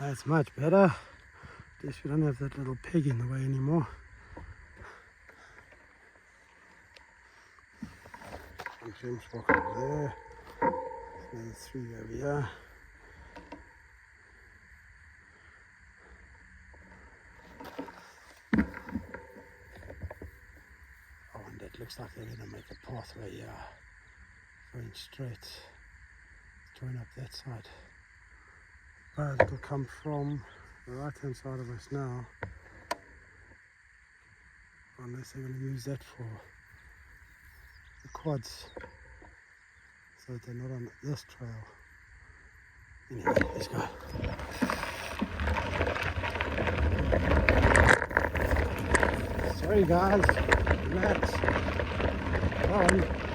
That's much better. At least we don't have that little pig in the way anymore. Some James Walker over there. Another 3 over here. Oh, and it looks like they're going to make a pathway here, going straight, join up that side. But it'll come from the right hand side of us now, unless they're going to use that for the quads, so that they're not on this trail. Anyway, let's go. Sorry guys, relax. Come on.